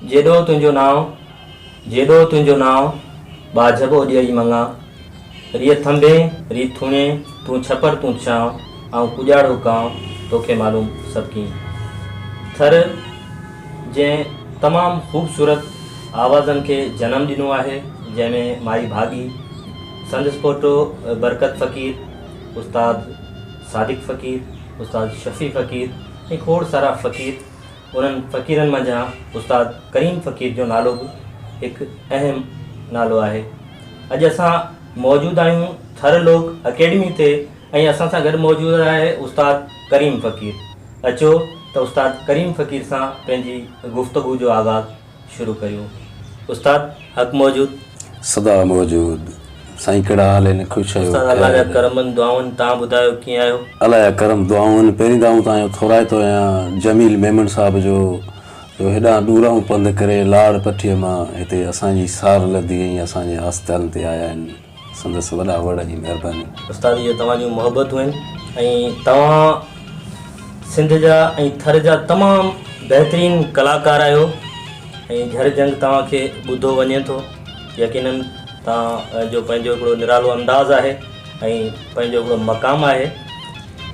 जेॾो तुंहिंजो नाव बाजबो ॾियई मङा रिय थंभे री थुणे तूं छपर तूं छांव ऐं पुॼाड़ो कांव तोखे मालूम सभु कीअं। थर जंहिं तमामु ख़ूबसूरत आवाज़नि खे जनमु ॾिनो आहे, जंहिंमें माई भाॻी संदसि पोटो बरकत फ़क़ीर, उस्ताद सादिक फ़क़ीर, उस्ताद शफ़ी फ़क़ीर ऐं खोड़ सारा फ़क़ीर। उन्हनि फ़क़ीरनि मंझां उस्ताद करीम फ़क़ीर जो नालो बि हिकु अहम नालो आहे। अॼु असां मौजूदु आहियूं थर लोक अकेडमी ते ऐं असां सां गॾु मौजूदु आहे उस्ताद करीम फ़क़ीर। अचो त उस्ताद करीम फ़क़ीर सां पंहिंजी गुफ़्तगू जो आगाज़ शुरू करियूं। उस्ताद हक़ मौजूद? सदा मौजूद। साईं कहिड़ा हाल आहिनि? ख़ुशि आहियो? अलाह जा करमनि दुआउनि। तव्हां ॿुधायो कीअं आहियो? अलाह जा करम दुआउनि। पहिरीं दाऊं तव्हांजो थोराए थो आहियां जमील मेमन साहिब जो हेॾां ॾूरां पंधु करे लाड़ पठीअ मां हिते असांजी सार लधी ऐं असांजे आस्थान ते आया आहिनि। संदसि वॾा वड़ जी महिरबानी। उस्ताद इहे तव्हांजूं मुहबतूं आहिनि ऐं तव्हां सिंध जा ऐं थर जा तमामु बहितरीनु कलाकार आहियो ऐं झर जंग तव्हांखे ॿुधो वञे थो। यकीनन तव्हां जो पंहिंजो हिकिड़ो निरालो अंदाज़ आहे ऐं पंहिंजो हिकिड़ो मक़ामु आहे।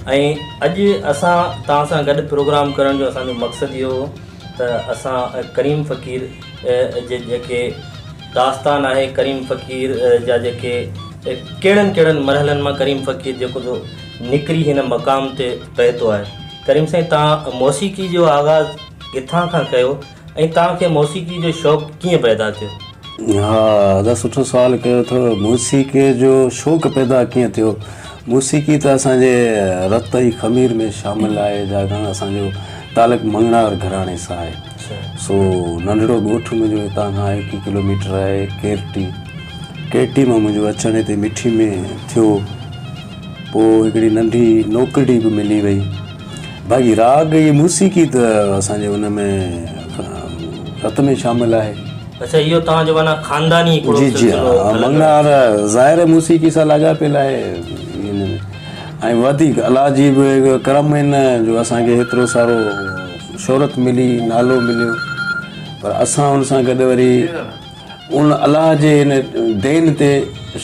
ऐं अॼु असां तव्हां सां गॾु प्रोग्राम करण जो असांजो मक़सदु इहो हो त असां करीम फ़क़ीर जे जेके दास्तान आहे, करीम फ़क़ीर जा जेके कहिड़नि मरहलनि मां करीम फ़क़ीर जेको जो निकिरी हिन मक़ाम ते पहुतो आहे। करीम साईं, तव्हां मौसीक़ी जो आगाज़ किथां खां कयो ऐं तव्हांखे मौसीक़ी जो शौक़ु कीअं पैदा थियो? हा, ॾाढो सुठो सुवालु कयो अथव। मौसीक़ीअ जो शौक़ु पैदा कीअं थियो? मौसीक़ी त असांजे रत ई ख़मीर में शामिलु आहे, छाकाणि असांजो तालुक मंगणार घराणे सां आहे। सो नंढड़ो ॻोठु मुंहिंजो हितां खां 1 किलोमीटर आहे। केटी मां मुंहिंजो अचणु हिते मिठी में थियो। पोइ हिकिड़ी नंढी नौकिरी बि मिली वई। बाक़ी राग जी मौसीक़ी त असांजे हुन में रत में शामिलु आहे। अच्छा, इहो तव्हांजो माना ख़ानदानी? जी जी हा, मंगणार ज़ाहिर मौसीक़ी सां लाॻापियल आहे ऐं वधीक अलाह जी बि करम आहिनि जो असांखे हेतिरो सारो शोहरत मिली, नालो मिलियो। पर असां हुन सां गॾु वरी उन अलाह जे हिन देन ते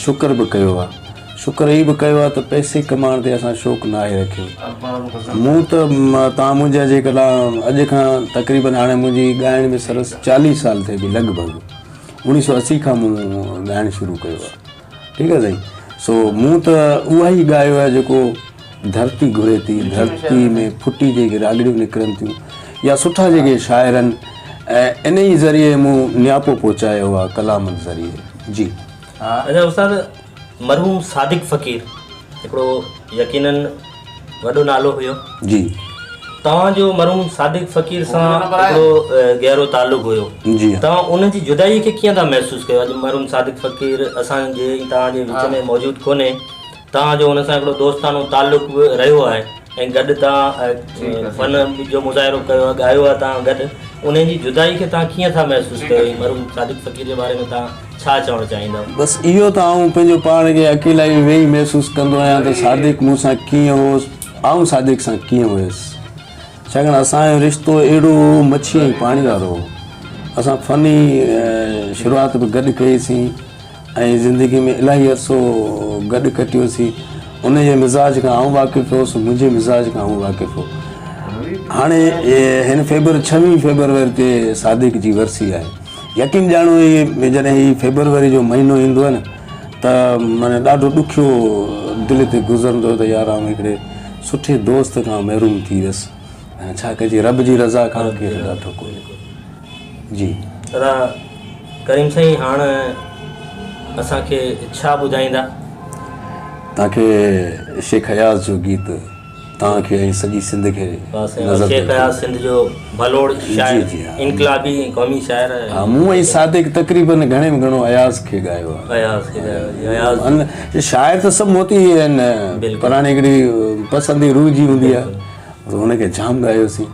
शुक्र बि कयो आहे। शुक्र ई बि कयो आहे त पैसे कमाइण ते असां शौक़ु न आहे रखियो। मूं त तव्हां मुंहिंजा जेकॾहिं अॼु खां तक़रीबन हाणे मुंहिंजी ॻाइण में सरस 40 साल थिए बि लॻभॻि 1980 खां मूं ॻाइणु शुरू कयो आहे। ठीकु आहे साईं। सो मूं त उहा ई ॻायो आहे जेको धरती घुरे थी। धरती में फुटी जेके रागड़ियूं निकिरनि थियूं या सुठा जेके शाइर आहिनि, ऐं इन ई ज़रिए मूं नियापो पहुचायो आहे कलामनि ज़रिए। जी हा। अच्छा उस्ताद, मरहूम सादिक फ़क़ीर हिकिड़ो यकीनन वॾो नालो हुयो। जी। तव्हांजो मरहूम सादिक फ़क़ीर सां हिकिड़ो गहरो ताल्लुक़ हुयो। जी। तव्हां उनजी जुदाईअ खे कीअं था महसूसु कयो? अॼु मरहूम सादिक फ़क़ीर असांजे तव्हांजे विच में मौजूदु कोन्हे। तव्हांजो हुन सां हिकिड़ो दोस्तानो ताल्लुक़ बि रहियो आहे ऐं गॾु तव्हां फ़न जो मुज़ाहिरो कयो आहे, ॻायो आहे तव्हां गॾु। उनजी जुदाई खे तव्हां कीअं था महसूसु कयो? मरहूम सादिक फ़क़ीर जे बारे में तव्हां छा चवणु चाहींदव? बसि इहो त आऊं पंहिंजो पाण खे अकेला ई वेही महसूसु कंदो आहियां त सादिक मूं सां कीअं हुउसि, आऊं सादिक सां कीअं हुयुसि। छाकाणि असांजो रिश्तो अहिड़ो मच्छी ऐं पाणी वारो हो। असां फ़नी शुरूआति बि गॾु कईसीं ऐं ज़िंदगी में इलाही अरसो गॾु कटियोसीं। उनजे मिज़ाज खां आऊं वाक़िफ़ु हुउसि, मुंहिंजे मिज़ाज खां हू वाक़िफ़ु हो। हाणे हिन 26 फेबरवरी ते सादिक जी वरसी आहे। यकीन ॼाणो इहे जॾहिं हीउ फेबरवरी जो महीनो ईंदो आहे न त माना ॾाढो ॾुखियो दिलि ते गुज़रंदो त यार आऊं हिकिड़े सुठे दोस्त खां महरूम थी वियुसि। छा कजे, रब जी रज़ा खां केरु ॾाढो कोन्हे। जी। पर करीम साईं, हाणे असांखे छा ॿुधाईंदा? तव्हांखे शेख हयाज़ जो गीत तव्हांखे ऐं सॼी सिंध खे। शेख हयाज़ सिंध जो भलोड़ शाइर, इनकलाबी क़ौमी शाइर आहे। हा, मूं ऐं सादिक तक़रीबन घणे में घणो अयाज़ खे ॻायो आहे। शाइर त सभु मोती आहिनि, पर हाणे हिकिड़ी पसंदी रूह जी हूंदी आहे, हुनखे जाम ॻायोसीं।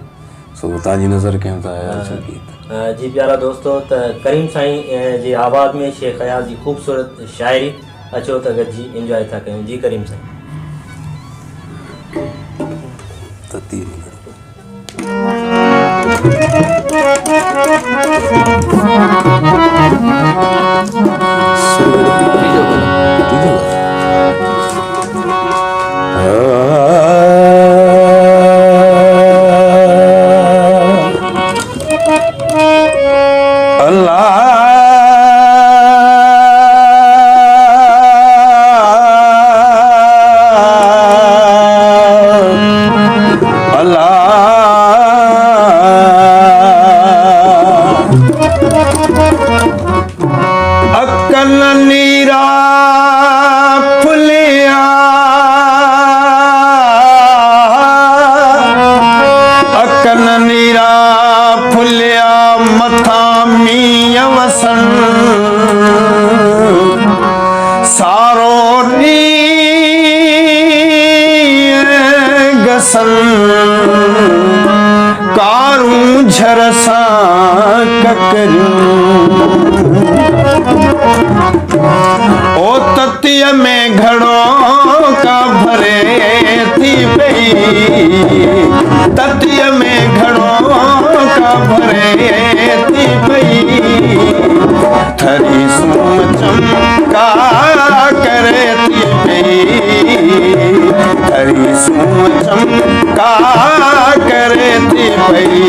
सो तव्हांजी नज़र कयूं था अयाज़ जो गीत। जी प्यारा दोस्तो, त करीम साईं जे आवाज़ में शेख हयाज़ जी ख़ूबसूरत शाइरी अचो त गॾिजी इंजॉय था कयूं। जी करीम साईं। त 3 मिनट सन कारूं झरसा ककरियूं ओ ततीअ में घड़ो का भरे थी पई ततीअ में घड़ो का भरे थी पई थरी सूम चमका करे थी पई थरी सूम चमका करे थी पई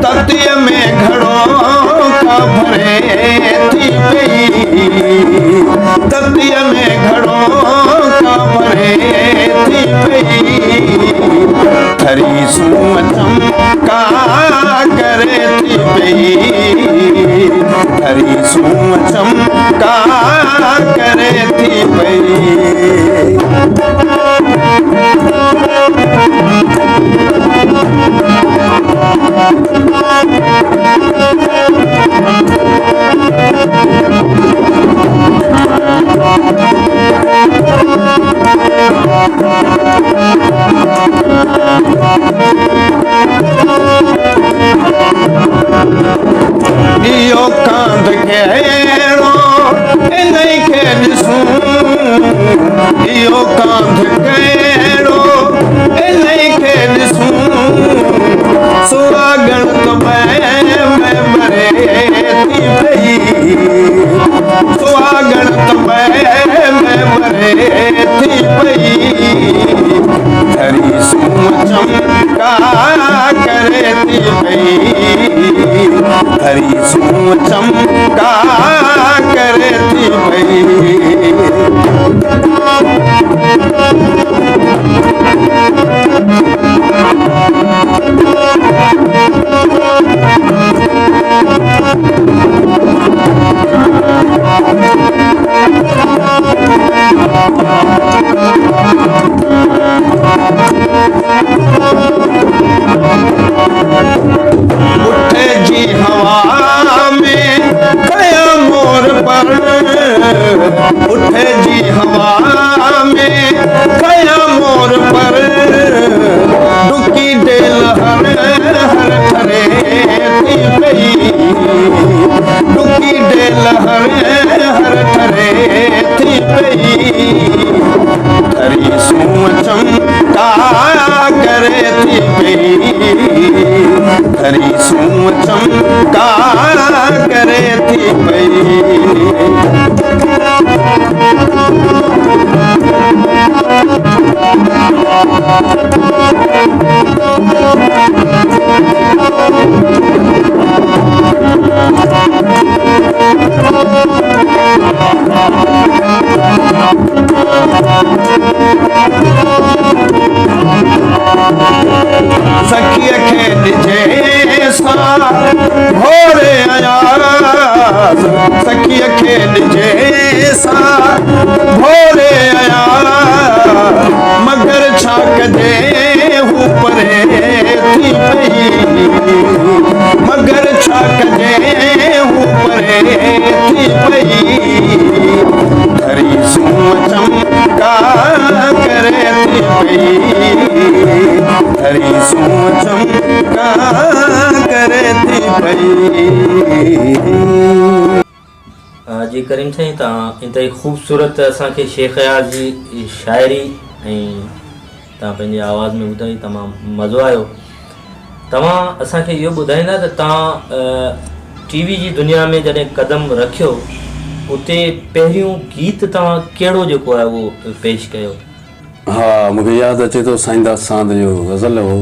ततीअ में घड़ो का भरे थी पई ततीअ में घड़ो का भरे थी पई थरी सूम चमका करे थी पई थरी सूम चमका करे थी पई इहो कांध कहिड़ो इन्ही खे ॾिसूं इहो कांध कहिड़ो इन्ही खे ॾिसूं सुहागण त में मरे थी पई सुहागण त में मरे थी पई हरी सूम चमका करे थी पई हरी सूम चमका करे थी पई उठे जी हवा में खया मोर पर उठे जी हवा में खया मोर पर डुकी डेल हर हर थरे थी पई डुकी डेल हर हर थरे थी पई हरी सूम चमका करे थी पई हरी सूम चमका करे थी पई सखीअ खे ॾिजे सा भोरे आया सखीअ खे ॾिजे सा भोरे आया मगर छा कजे हू परे थी पई मगर छा कजे हू परे थी पई हरी सूम चमका करे थी पई हरी सूम चमका करे थी पई जी करीम साईं तव्हां इंतई ख़ूबसूरत असांखे शेख अयाज़ जी शाइरी ऐं तव्हां पंहिंजे आवाज़ में ॿुधाई तमामु मज़ो आयो तव्हां असांखे इहो ॿुधाईंदा त तव्हां टीवी जी दुनिया में जॾहिं क़दम रखियो उते पहिरियों गीत तव्हां कहिड़ो जेको आहे उहो पेश कयो हा मूंखे यादि अचे थो साईंदास सांद जो ग़ज़ल हो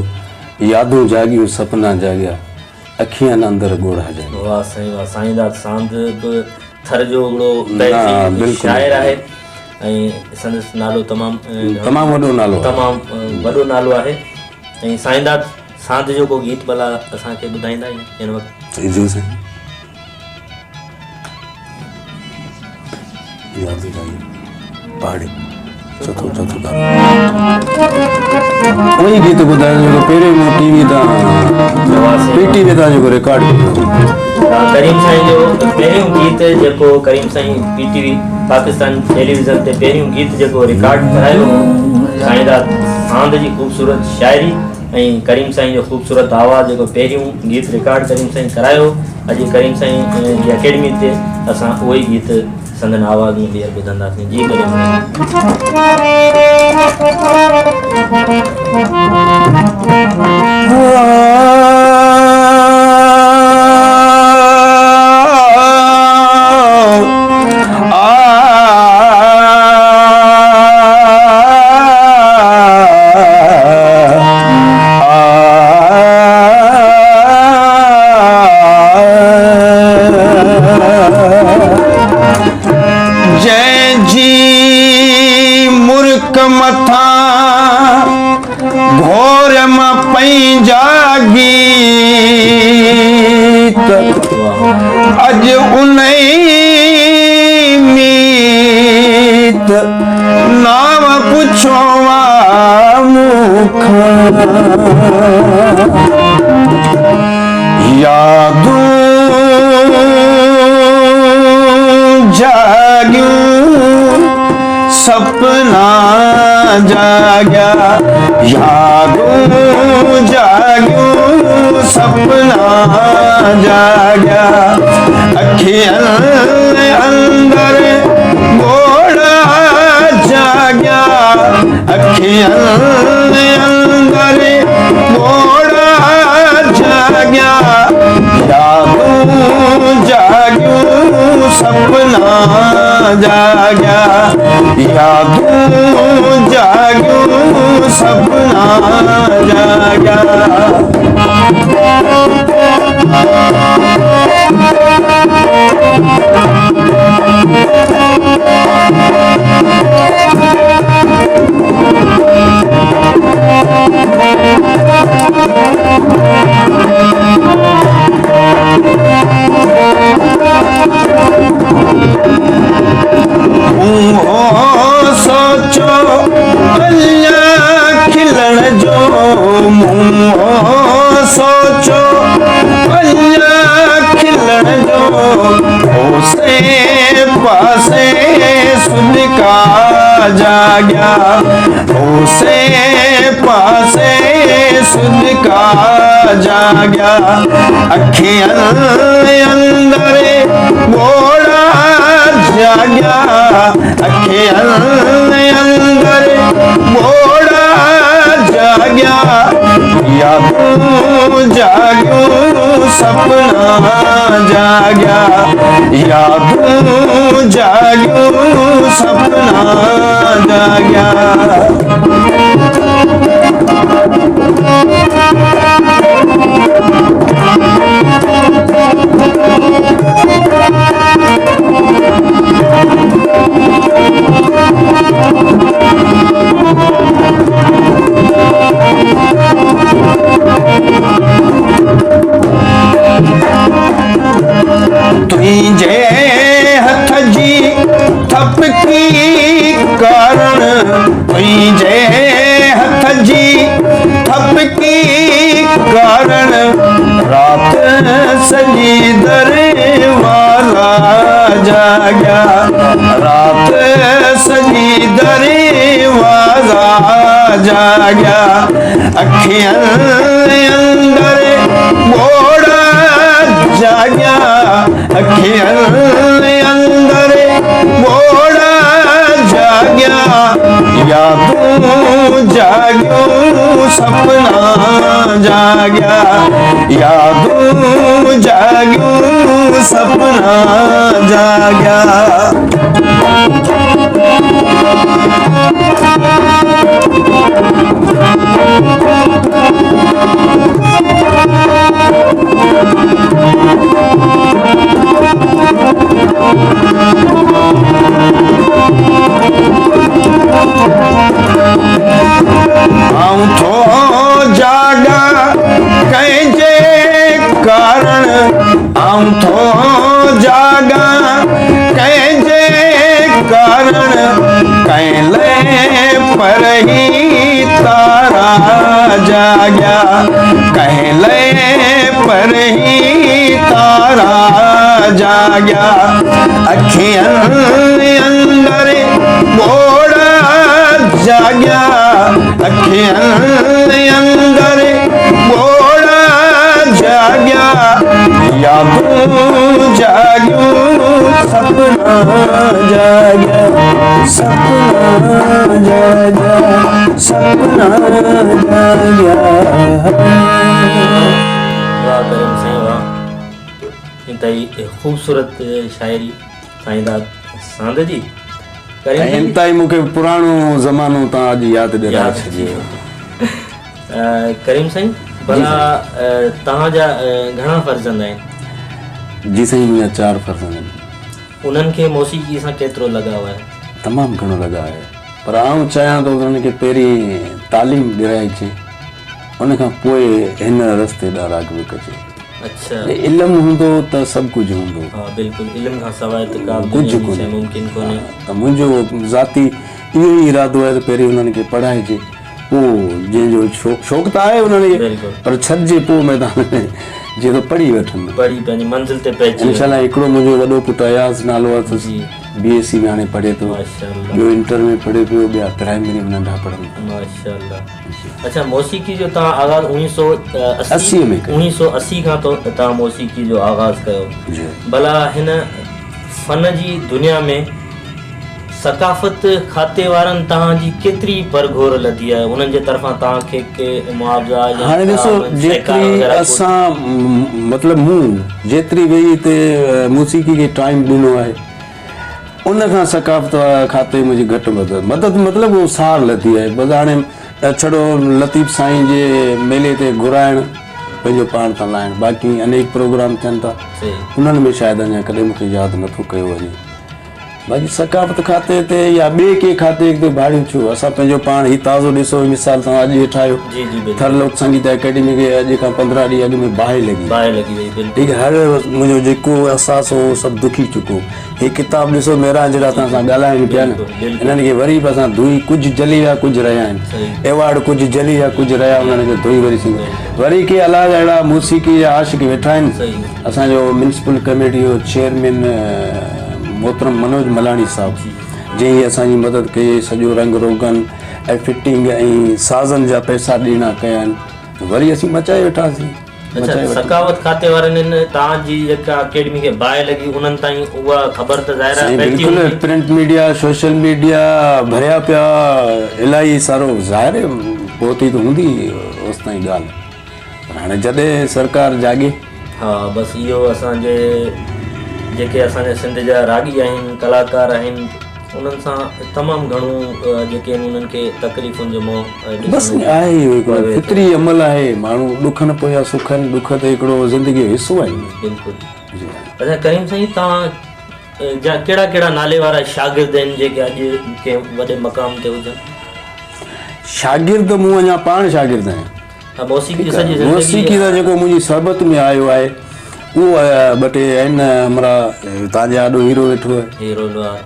यादूं जागियूं सपना जाॻिया अखियुनि अंदरि ॻोढ़ा जाॻिया वाह साईं वाह साईंदास सांद बि थर जो हिकिड़ो शाइर आहे ऐं संदसि नालो तमामु वॾो नालो तमामु वॾो नालो आहे ऐं साईंदास सांद जो को गीत भला असांखे ॿुधाईंदा हिन वक़्तु जी साईं यादूं जागियूं पहाड़ी चौथो वही गीत ॿुधायो जेको पहिरियों मूं टीवी तां पीटीवी तां जेको रिकॉर्ड करीम साईं जो पहिरियों गीत जेको करीम साईं पीटीवी पाकिस्तान टेलीविज़न ते पहिरियों गीत जेको रिकॉर्ड करायो साईंदास चांद जी ख़ूबसूरत शायरी ऐं करीम साईं जो ख़ूबसूरत आवाज़ जेको पहिरियों गीत रिकॉर्ड करीम साईं करायो, अॼु करीम साईं जी अकेडमी ते असां उहो ई गीत संदन आवाज़ में ॿीहर ॿुधंदासीं। जी करीम नाम पुछो यादू जाग्यू सपना जाग्या, यादू जाग्यू सपना जाग्या, अखियन अंदर घोड़ा जाग्या, अखियन अंदर घोड़ा जाग्या, यादू जाग्यू सपना जाग्या, यादू जाग्यू सपना जाग्या। सोचो कलियां खिलण जो, सोचो कलियां खिलण जो, उसे पासे सुनका जाग्या, उसे पासे सुनका जाग्या, अखियन अंदर घोड़ा जाग्या, अखियन अंदर घोड़ा जाग्या, यादू जाग्यू सपना जाग्या, यादू जाग्यू सपना जाग्या। तुझे हथ जी थपकी कारण, तुझे हथ जी थपकी कारण, रात सजी दरवाजा जाग्या, रात सजी दरवाजा जाग्या, अखियन अंदर घोड़ा जाग्या, अखियन अंदर घोड़ा जाग्या, यादू जाग्यू सपना जाग्या, यादू जाग्यू सपना जाग्या। आऊं थो जागा कंहिंजे कारण, आऊं थो जागा कंहिंजे कारण, कंहिं पर ही तारा जाग्या, कंहिं पर ही तारा जाग्या, अखियन अंदर घोड़ा जाग्या, अखियनि अंदर ॻोड़ा जाॻिया यादूं जाॻियूं सपना जाॻिया सपना जाॻिया सपना जाॻिया। वाह करीम साईं वाह, इंतई ख़ूबसूरत शायरी साईंदाद सांद जी। करीम साईं इंताई मूंखे पुराणो ज़मानो तव्हां अॼु यादि ॾियाराए यादि छॾियो। करीम साईं भला तव्हांजा घणा फर्ज़ंद आहिनि? जी साईं, मुंहिंजा 4 फर्ज़ंद आहिनि। उन्हनि खे मौसीक़ी सां केतिरो लॻाव आहे? तमामु घणो लॻाव आहे, पर आउं चाहियां थो उन्हनि खे पहिरीं तालीम ॾियाराइजे, उन खां पोइ हिन रस्ते ॾांहुं अॻु कजे। अच्छा, इल्मु हूंदो त सभु कुझु हूंदो। हा बिल्कुलु, इल्म खां सवाइ त का कुझु कोन्हे, मुमकिन कोन्हे। त मुंहिंजो ज़ाती इहो ई इरादो आहे त पहिरीं उन्हनि खे पढ़ाइजे, पोइ जंहिंजो शौक़ु त आहे उन्हनि खे, बिल्कुलु पर छॾिजे पोइ मैदान में जीअं त पढ़ी वठनि, पढ़ी पंहिंजी मंज़िल ते पहुची। इनशाला हिकिड़ो मुंहिंजो वॾो पुटु अयाज़ नालो आहे, जी BSc में हाणे पढ़े थो, माशाअल्लाह ॿियो इंटर में पढ़े पियो, ॿिया प्राइमरी में नंढा पढ़नि। माशाअल्लाह। अच्छा, मौसीक़ी जो तव्हां आगाज़ 1980 में कयो। 1980 खां तो तव्हां मौसीक़ी जो आगाज़ कयो। जी भला हिन फ़न जी दुनिया में सकाफ़त खाते वारनि तव्हांजी केतिरी परघोर लधी आहे? उन्हनि जे तरफ़ां तव्हांखे के मुआवज़ा या हाणे ॾिसो, जेतिरी असां मतिलबु मूं जेतिरी वेई हिते मौसीक़ी खे टाइम ॾिनो आहे, उन खां सकाफ़त खाते मुंहिंजी घटि मदद मतिलबु उहो सार लधी आहे। बसि हाणे छड़ो लतीफ़ साईं जे मेले ते घुराइण, पंहिंजो पाण था लाहिण, बाक़ी अनेक प्रोग्राम थियनि था, उन्हनि में शायदि अञा कॾहिं मूंखे यादि नथो कयो वञे। बाक़ी सकाफ़त खाते ते या ॿिए के खाते ते भाड़ियूं छो, असां पंहिंजो पाण ई ताज़ो ॾिसो, मिसाल तव्हां अॼु ठाहियो थर लोक संगीत अकेडमी खे अॼु खां 15 ॾींहं अॻु में बाहि लॻी वई। ठीकु आहे, हर मुंहिंजो जेको अहसासु हो सभु दुखी चुको। हीअ किताबु ॾिसो, मेरा जहिड़ा तव्हां सां ॻाल्हाइनि पिया न, हिननि खे वरी बि असां धोई, कुझु जली विया कुझु रहिया आहिनि, एवार्ड कुझु जली विया कुझु रहिया, उन्हनि खे धोई वरी के अलाह अहिड़ा मौसीक़ी जा आशिक़ वेठा आहिनि। असांजो म्युनिसिपल कमेटी जो चेयरमैन मोहतरम मनोज मलाणी साहब, जंहिं असांजी मदद कई, सॼो रंग रोगन ऐं फिटिंग ऐं साज़नि जा पैसा ॾिना कया आहिनि, वरी असीं मचाए वेठासीं। अच्छा, सकावत खाते वारनि तव्हांजी जेका अकेडमी खे बाहि लॻी, उन्हनि ताईं उहा ख़बर त ज़ाहिर आहे बिल्कुलु, प्रिंट मीडिया सोशल मीडिया भरिया पिया, इलाही सारो ज़ाहिर पहुती त हूंदी ओसि ताईं ॻाल्हि, पर हाणे जॾहिं सरकार जाॻे। हा बसि इहो असांजे जेके असांजे सिंध जा रागी आहिनि, कलाकार आहिनि, उन्हनि सां तमामु घणो जेके आहिनि उन्हनि खे तकलीफ़ुनि जो बसि आहे, इहो हिकिड़ो फितरी अमल आहे, माण्हू ॾुखनि पोयां सुखनि, ॾुख त हिकिड़ो ज़िंदगीअ जो हिसो आहे। बिल्कुलु। अच्छा करीम साईं, तव्हां जा कहिड़ा कहिड़ा नाले वारा शागिर्द आहिनि जेके अॼु के वॾे मक़ाम ते हुजनि? शागिर्द मूं अञा पाण शागिर्द आहियां। मौसीक़ी जा जेको मुंहिंजी सरबत में आयो आहे उहो 2 टे आहिनि, हमरा तव्हांजे आॾो हीरो वेठो आहे,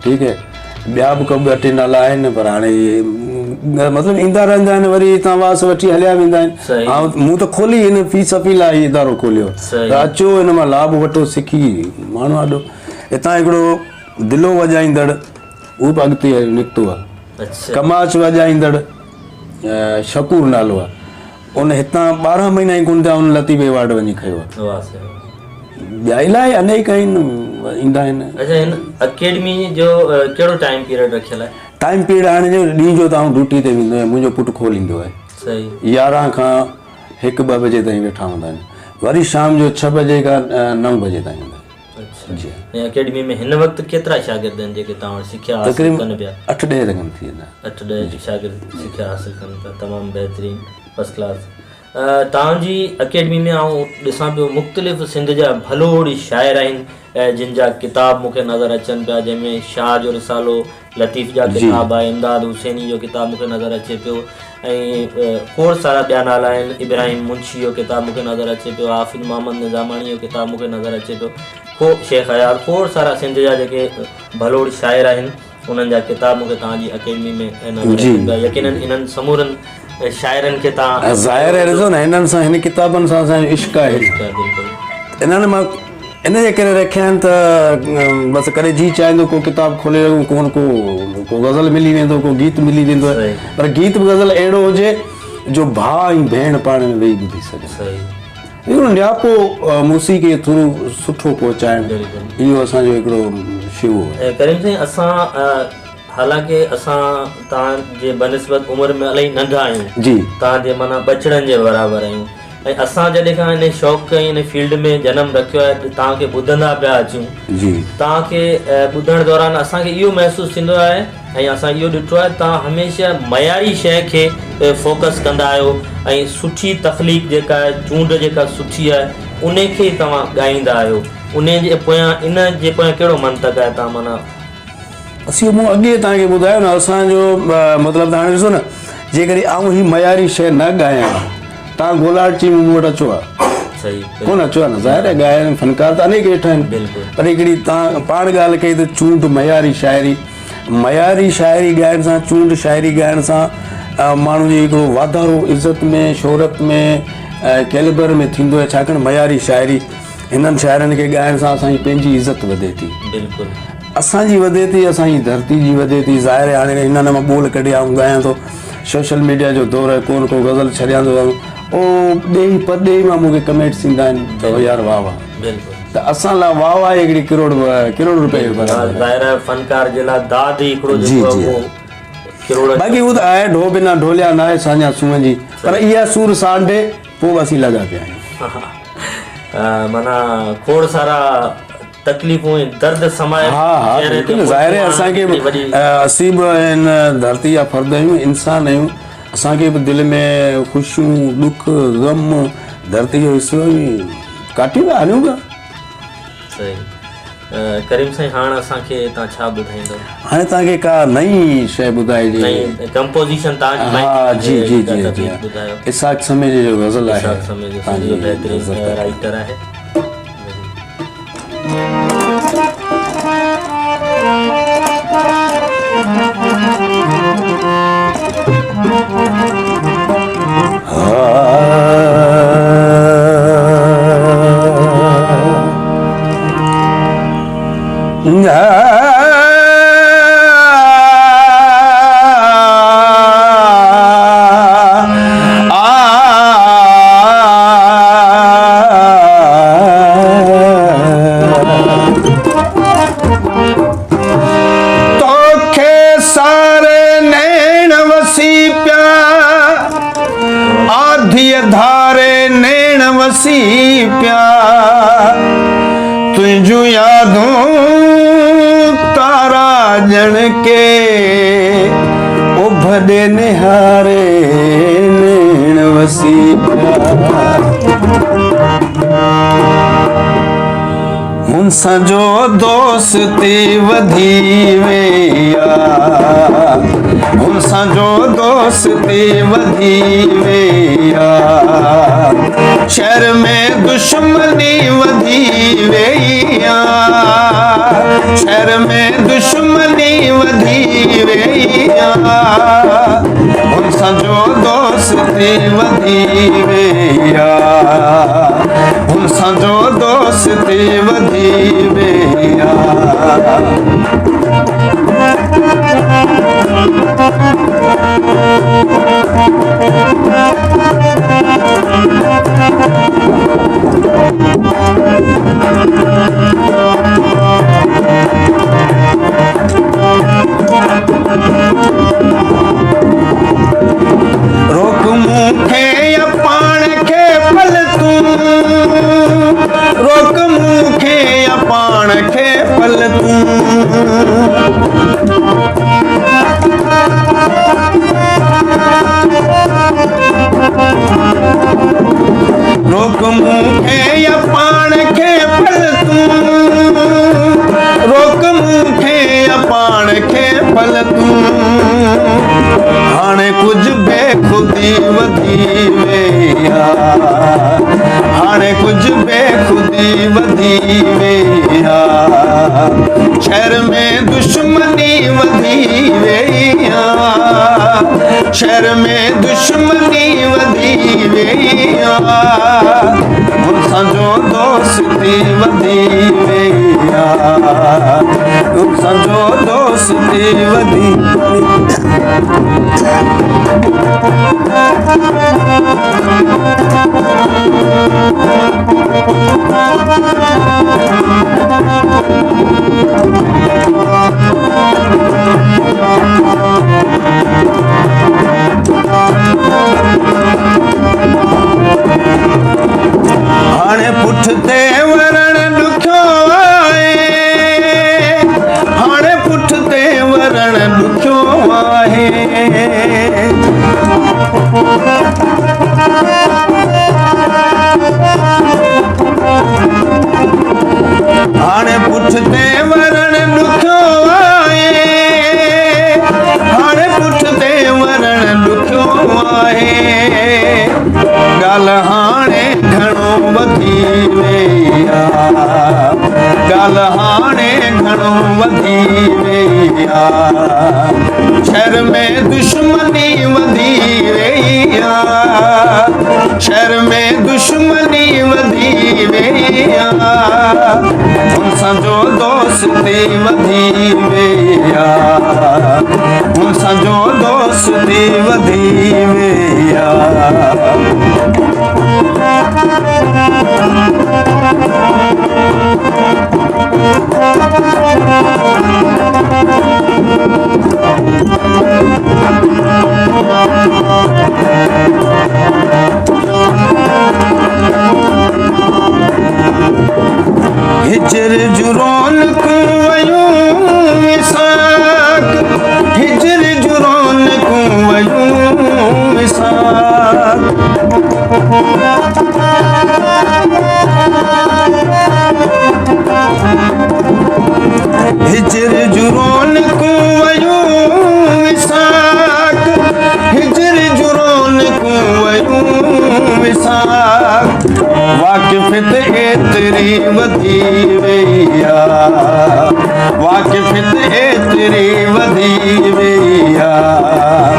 ठीकु आहे, ॿिया बि 2 टे नाला आहिनि, पर हाणे मतिलबु ईंदा रहंदा आहिनि, वरी हितां वास वठी हलिया वेंदा आहिनि। मूं त खोली हिन फी सफ़ी लाइ इदारो खोलियो, त अचो हिन मां लाभ वठो, सिखी माण्हू आॾो। हितां हिकिड़ो दिलो वॼाईंदड़ उहो बि अॻिते निकितो आहे, कमाच वॼाईंदड़ शकूर नालो आहे, उन हितां 12 महीना ई कोन थिया, उन लतीफ़ अवार्ड वञी खयो आहे। ॿिया इलाही अनेक आहिनि, ईंदा आहिनि। अच्छा, हिन अकेडमी जो कहिड़ो टाइम पीरियड रखियल आहे? टाइम पीरियड हाणे जो ॾींहं जो त आउं ड्यूटी ते वेंदो आहियां, मुंहिंजो पुटु खोलींदो आहे। सही, 11 खां 1-2 बजे ताईं वेठा हूंदा आहिनि, वरी शाम जो 6 बजे खां 9 बजे ताईं हूंदा आहिनि। जी, अकेडमी में हिन वक़्तु केतिरा शागिर्द आहिनि जेके तव्हां वटि सिखिया हासिल कनि पिया? 8-10 रकम थी वेंदा, 8-10 शागिर्द सिखिया हासिल कनि था, तमामु बहितरीनु, फस्ट क्लास। तव्हांजी अकेडमी में आउं ॾिसां पियो मुख़्तलिफ़ सिंध जा भलोड़ी शाइर आहिनि, जिन जा किताब मूंखे नज़र अचनि पिया, जंहिंमें शाह जो रिसालो, लतीफ़ जा किताब आहे, इमदाद हुसैनी जो किताब मूंखे नज़र अचे पियो, ऐं खोड़ सारा ॿिया नाला आहिनि, इब्राहिम मुंशी जो किताब मूंखे नज़र अचे पियो, हाफ़िज़ मोहम्मद निज़ामानी जो किताब मूंखे नज़र अचे पियो, शेख अयाल, खोड़ सारा सिंध जा जेके भलोड़ शाइर आहिनि, उन्हनि जा किताब मूंखे तव्हांजी अकेडमी में नज़र अचनि पिया। यकीननि इन्हनि समूरनि शाइरनि खे तव्हां ज़ाहिर आहे, ॾिसो न, हिननि सां, हिन किताबनि सां असांजो इश्क़ आहे। बिल्कुलु, इन्हनि मां इन जे करे रखिया आहिनि त बसि करे जी चाहींदो को किताबु खोले को गज़ल मिली वेंदो, को गीत मिली वेंदो, पर गीत गज़ल अहिड़ो हुजे जो भाउ ऐं भेण पाण में वेही ॿुधी सघे। हिकिड़ो नियापो मूसीक़ी जे थ्रू सुठो पहुचाइणु इहो असांजो हिकिड़ो शिव आहे। करीम साईं, असां हालांकि असां तव्हांजे बनिस्बत उमिरि में इलाही नंढा आहियूं जी, तव्हांजे माना बचड़नि जे बराबरि आहियूं, ऐं असां जॾहिं खां हिन शौक़ु ऐं हिन फील्ड में जनमु रखियो आहे तव्हांखे ॿुधंदा पिया अचूं जी, तव्हांखे ॿुधण दौरान असांखे इहो महसूसु थींदो आहे ऐं असां इहो ॾिठो आहे तव्हां हमेशह मयारी शइ खे फोकस कंदा आहियो ऐं सुठी तख़लीक़ जेका आहे, चूंड जेका सुठी आहे उन खे तव्हां ॻाईंदा आहियो। उन जे पोयां इन जे पोयां कहिड़ो मंतक़ आहे तव्हां माना? असीं मूं अॻे तव्हांखे ॿुधायो न, असांजो मतिलबु त हाणे ॾिसो न, जेकॾहिं आऊं ही मयारी शइ न ॻायां, तव्हां गोलाटची मूं वटि अचो आहे सही कोन अचो आहे न, ज़ाहिर आहे ॻाइण फनकार त अनेक वेठा आहिनि, पर हिकिड़ी तव्हां पाण ॻाल्हि कई त चूंड मयारी शाइरी ॻाइण सां, चूंड शाइरी ॻाइण सां माण्हू जी हिकिड़ो वाधारो इज़त में, शोहरत में, कैलिबर में थींदो आहे, छाकाणि मयारी शाइरी हिननि शाइरनि खे ॻाइण सां असांजी पंहिंजी इज़त वधे थी, बिल्कुलु असांजी वधे थी, असांजी धरती जी वधे थी। ज़ाहिर आहे हाणे हिननि मां ॿोल कढी आऊं ॻायां थो, सोशल मीडिया जो दौरु आहे, को गज़ल छॾियां थो, ॾेई मां मूंखे कमेंट्स ईंदा आहिनि त यार वाह वाह, त असां लाइ वाह वाह हिकिड़ी करोड़ रुपए फनकार जे लाइ दाद हिकिड़ो बाक़ी उहो त आहे ढो बिना ढोलिया न आहे साञा सूंहं जी, पर इहा सूर सांडे पोइ असीं लॻा पिया आहियूं, माना खोड़ सारा तकलीफ़ूं दर्द समाए। हा बिल्कुलु ज़ाहिर आहे असांखे असीं बि हिन धरती जा फ़र्द आहियूं, इंसान आहियूं, असांखे बि दिलि में ख़ुशियूं, दुख, ग़म, धरती जो हिसो ई काटियूं था हलियूं पिया। करीम साईं, हाणे असांखे तव्हां छा ॿुधाईंदव? हाणे तव्हांखे का नई शइ ॿुधाइजे, कंपोज़िशन तव्हांजी? हा जी जी जी जी, इसाक़ समेजी जो गज़ल आहे, बेहतरीन राइटर आहे। धारे नैण वसी प्या, तुझू यादों तारा जन के उभदे निहारे नैण वसी प्या, मुंसां जो दोस्ती वधी वेया, मुंसां जो दोस्ती वधी वेया, शहर में दुश्मनी वधी वेया, शहर में दुश्मनी वधी वेया, मुंसां जो दोस्ती वधी वेया, मुंसां जो दोस्ती वधी वेया। रोक मूंखे या पाण खे पल तूं, रोक मूंखे या पाण खे पल तूं, रोक मूंखे या पाण खे पल तूं, रोक मूंखे या पाण खे पल तूं, हाणे कुझु बेखुदी वधी वेया, हाणे कुझु बेखुदी वधी वेया, शहर में दुश्मनी वधी वेया, शहर में दुश्मनी वधी वेया, मुंसां जो दोस्ती दोस्ती वधी वई आहे, तुंहिंजो दोस्ती वधी हाणे पुठिते वरण ॾुखियो आहे, हाणे पुठिते वरण ॾुखियो आहे, हाणे पुठिते वरण ॾुखियो आहे, हाणे पुठिते वरण ॾुखियो आहे, ॻाल्हि हाणे घणो वधी वई आहे, ॻाल्हि हाणे घणो वधी वई आहे, शहर में दुश्मनी वधी वई आहे, शहर में दुश्मनी वधी वई आहे, मुंहिंजो दोस्ती वधी वई आहे, मुंहिंजो दोस्ती वधी वई आहे। हिजर जूं रौनकूं वयूं विसाख, हिजर जूं रौनकूं वयूं विसाख, हिजर जूं रौनकूं वयूं विसाख, हिजर जूं रौनकूं वयूं विसाख, वाक़िफ़त एतिरी वधी वई आहे, वाक़िफ़त एतिरी वधी वई आहे,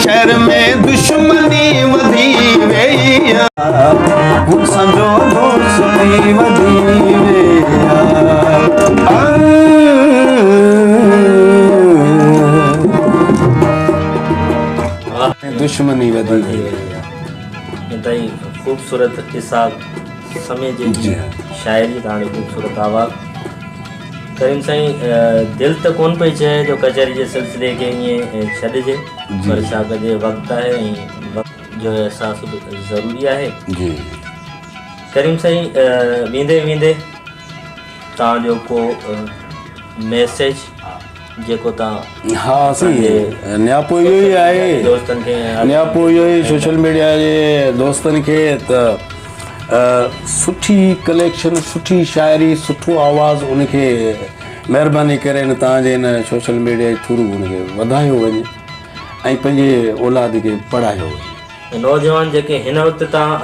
शहर में दुश्मनी वधी वई आहे, मुंहिंजो दोस्ती वधी वई आहे, दुश्मनी वधी वई आहे। इंताई खूबसूरत किस्सा समय जी शायरी तव्हांजी खूबसूरत आवाज़ करीम साईं, दिलि त कोन पई चए जो कचहरी जे सिलसिले खे ईअं छॾिजे, पर छा कजे वक़्तु आहे ऐं वक़्त जो एहसास बि ज़रूरी आहे। करीम साईं, वेंदे वेंदे तव्हांजो को मैसेज जेको तव्हां हा सही नियापो इहो ई आहे, दोस्तनि खे नियापो इहो ई सोशल मीडिया जे दोस्तनि खे त सुठी कलेक्शन, सुठी शाइरी, सुठो आवाज़ु उनखे महिरबानी करे न तव्हांजे हिन सोशल मीडिया जे थ्रू उनखे वधायो वञे ऐं पंहिंजे औलाद खे पढ़ायो वञे। नौजवान जेके हिन वक़्तु तव्हां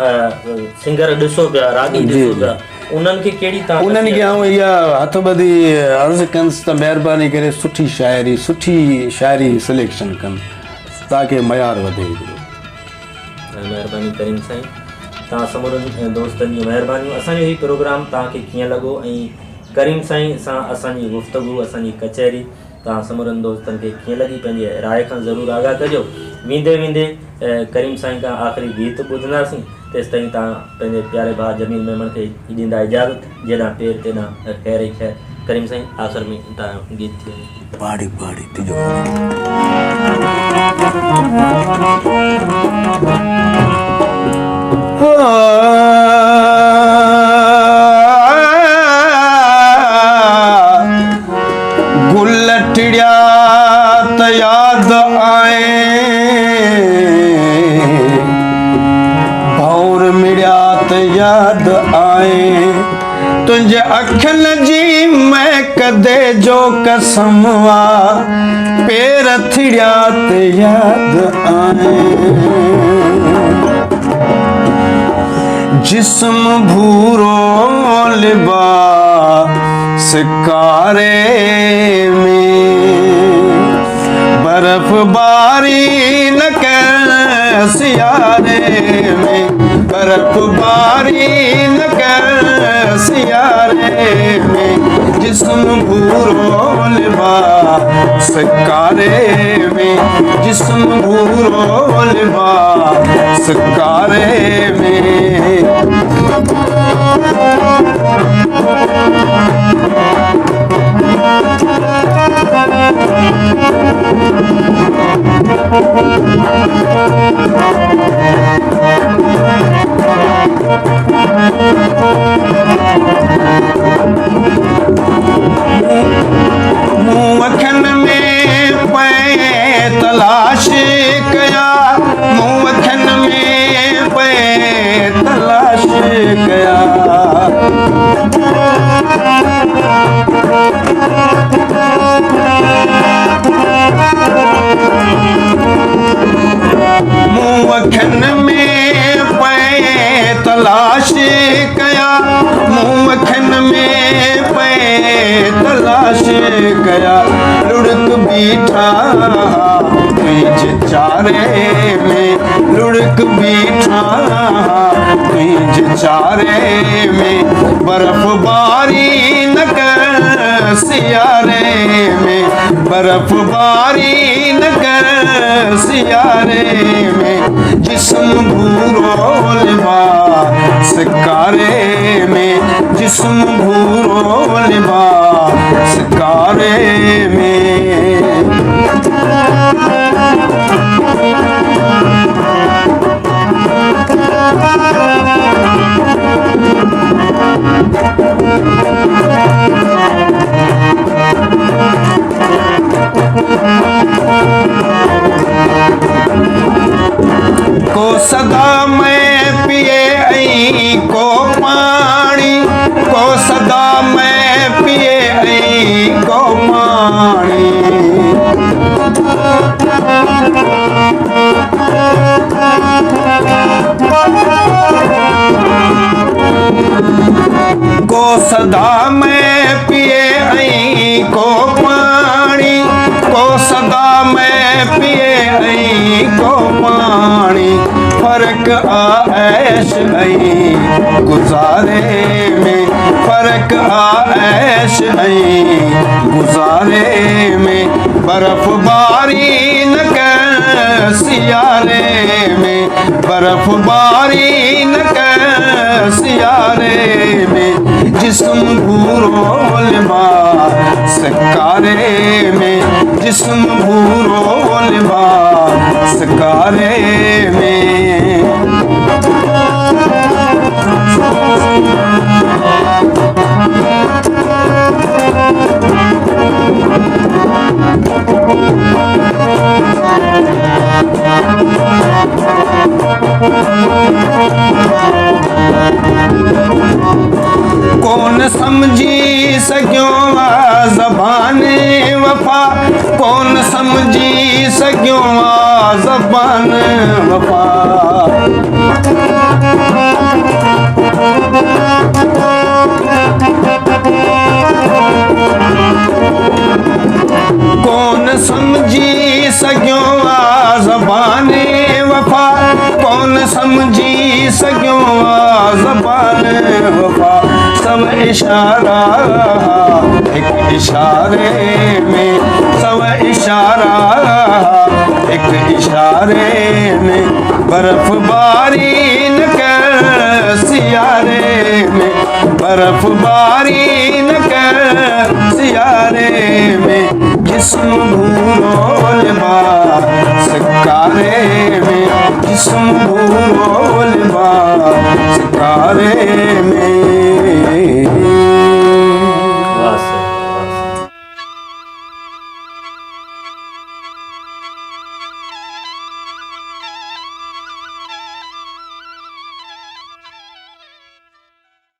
सिंगर ॾिसो पिया, रागी ॾिसो पिया, उन्हनि खे कहिड़ी तव्हां उन्हनि खे आउं इहा हथ ॿधी अर्ज़ु कंदुसि त महिरबानी करे सुठी शाइरी, सुठी शाइरी सिलेक्शन कनि ताकी मयारु वधे। महिरबानी करीम साईं, तव्हां समूरनि दोस्तनि जी महिरबानियूं। असांजो हीउ प्रोग्राम तव्हांखे कीअं लॻो ऐं करीम साईं सां असांजी गुफ़्तगू, असांजी कचहरी तव्हां समूरनि दोस्तनि खे कीअं लॻी, पंहिंजे राय खां ज़रूरु आगाह कजो। वेंदे वेंदे करीम साईं खां आख़िरी गीत ॿुधंदासीं, तेसिताईं तव्हां पंहिंजे प्यारे भाउ जमील मेमन खे ॾींदा इजाज़त। जेॾां पेर तेॾां ख़ैर ई ख़ैर। करीम साईं, आख़िर में तव्हांजो गीत थी वञे। पाड़ी पाड़ी तिजो गुल टिड़िया त याद आए, भौर मिड़िया त याद आए, तुंहिंजे अखियुनि जी महक दे जो कसम आ, पेर थिड़िया त याद आए, जिस्म भूरो लिबास कारे में, बर्फ बारी न कर सियारे में, बर्फबारी न कर सियारे में, जिस्म भूरो लिबास कारे में, जिस्म भूरो लिबास कारे में। मुँह अखिन में पे तलाश कया, मुँह अखिन में पे तलाश कया। मुँह अखिन में पे तलाश कया, मुँह अखिन में पे तलाश कया। लुढ़क बीठा तुझ चारे में, लुढ़क बीठा तुझ चारे में, बर्फबारी न कर सियारे में, बर्फबारी न कर सियारे में, जिस्म भूरो लिबास कारे में, जिस्म भूरो लिबास कारे में। को सदा मैं पिए आई को पानी, को सदा मैं पिए आई को पानी। को सदा मैं पिए आई को पानी, को सदा मैं पिए आई को पानी। फर्क आएश आई गुजारे में, फर्क आएश आई गुजारे में, बर्फबारी न कर सियारे में, बर्फबारी न कर सियारे में, जिस्म भूरो लिबास कारे में, जिस्म भूरो लिबास कारे में। कौन समझी सघियो ज़बान वफ़ा, कौन समझी सघियो ज़बान वफ़ा। कौन समझी सघियो ज़बान वफ़ा, कौन समझी सघियो ज़बान वफ़ा। सब इशारा एक इशारे में, सब इशारा एक इशारे में, बर्फबारी न कर सियारे में, बर्फबारी न कर सियारे में, जिस्म भूरो लिबास कारे में, जिस्म भूरो लिबास कारे